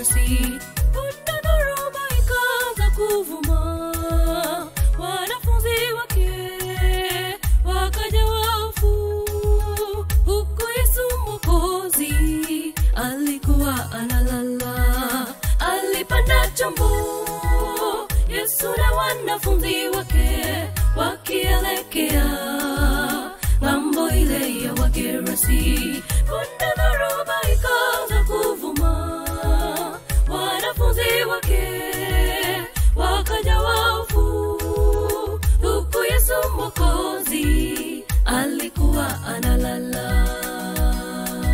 Gerasi. Punde dhoruba ikaanza kuvuma, wanafunzi wake wakajawa hofu, huku Yesu Mwokozi alikuwa analala. Alipanda chombo Yesu na wanafunzi wake wakielekea ng'ambo ile ya Wagerasi. Punde dhoruba ikaanza kuvuma, wanafunzi wake wakajawa hofu, huku Yesu Mwokozi alikuwa analala.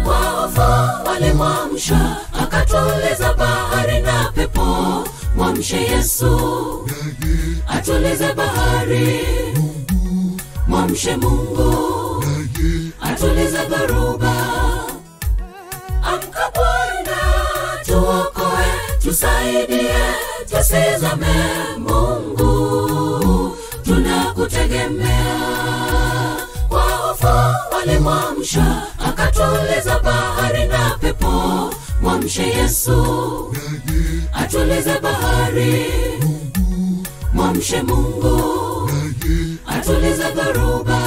Kwa hofu walimwamsha, akatuliza bahari na pepo. Mwamshe Yesu, atulize bahari. Mwamshe Mungu, atulize dhoruba. Amka Bwana, tuokoe, tusaidie, tusizame. Mungu, tunakutegemea. Kwa hofu walimwamsha, akatuliza bahari na pepo. Mwamshe Yesu, atulize bahari. Mwamshe Mungu, atulize dhoruba.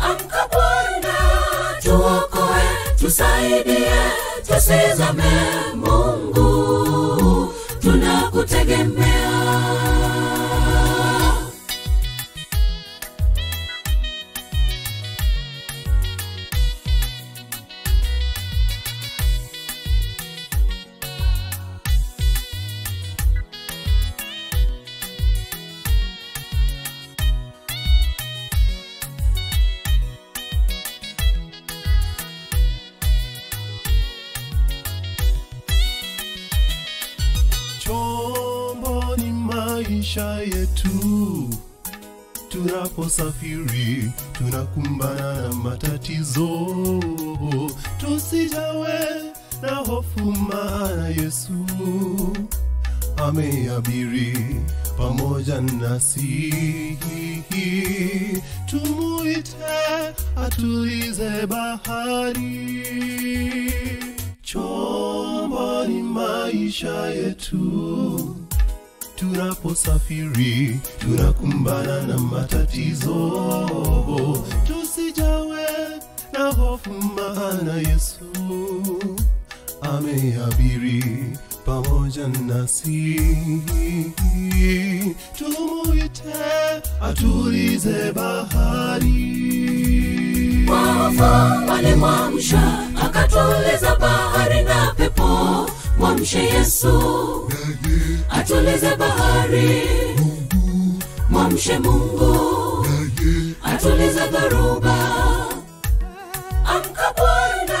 Amka Bwana, tuokoe, tusaidie, tusizame. Mungu, tunakutegemea. Chombo ni maisha yetu, tunaposafiri tunakumbana na matatizo. Tusijawe na hofu, maana Yesu ameabiri pamoja nasi. Tumuite, atulize bahari. Chombo ni maisha yetu, tunaposafiri tunakumbana na matatizo. Tusijawe na hofu, maana Yesu ameabiri pamoja nasi. Tumuite, atulize bahari. Wafu walimwamsha, akatuliza bahari na pepo. Mwamshe Yesu, atulize bahari. Mwamshe Mungu, atulize dhoruba. Amka Bwana,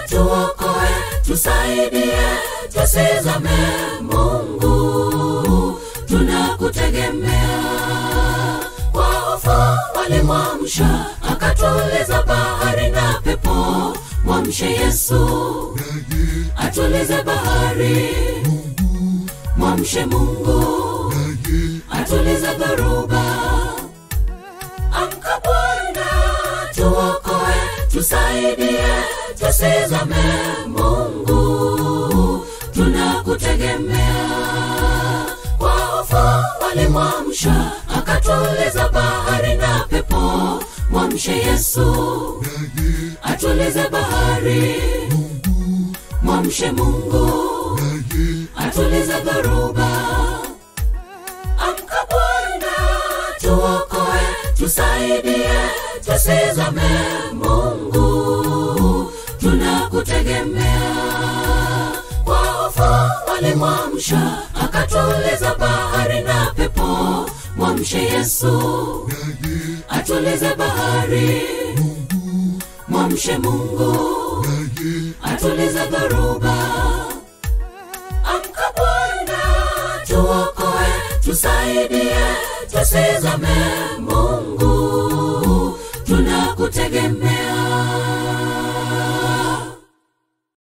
tuokoe, tusaidie, tusizame. Mungu, tunakutegemea. Kwa hofu walimwamsha, akatuliza bahari na pepo. Mwamshe Yesu, atulize bahari. Mwamshe Mungu, atulize dhoruba. Amka Bwana, tuokoe, tusaidie, tusizame. Mungu, tunakutegemea. Kwa hofu walimwamsha, akatuliza bahari na pepo. Mwamshe Yesu, atulize bahari. Mwamshe Mungu, atulize dhoruba. Amka Bwana, tuokoe, tusaidie, tusizame. Mungu, tunakutegemea. Kwa hofu walimwamsha, akatuliza bahari na pepo. Mwamshe Yesu, atulize bahari. Mwamshe Mungu, atulize dhoruba. Amka Bwana, tuokoe, tusaidie, tusizame. Mungu, tunakutegemea.